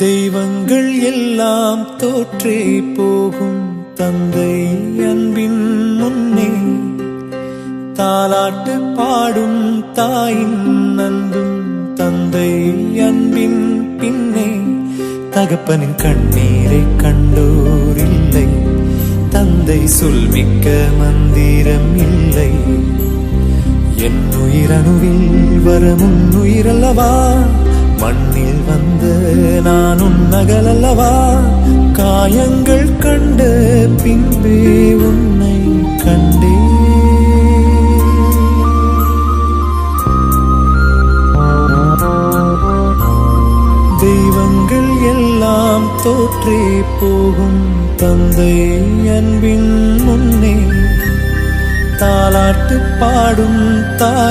தெய்வங்கள் எல்லாம் தோற்றே போகும் தந்தை அன்பின் முன்னே, தாலாட்டு பாடும் தாயின் அன்பும் தந்தை அன்பின் பின்னே. தகப்பனின் கண்ணீரை கண்டோர் இல்லை, தந்தை சொல்மிக்க மந்திரம் இல்லை. என் உயிரணுவில் வரும் உயிரல்லவா, மண்ணில் வந்த நான் உன்னகலல்லவா. காயங்கள் கண்ட பின்பே உன்னை கண்டே. தெய்வங்கள் எல்லாம் தோற்றே போகும் தந்தை அன்பின் முன்னே, தாலாட்டு பாடும் தாய்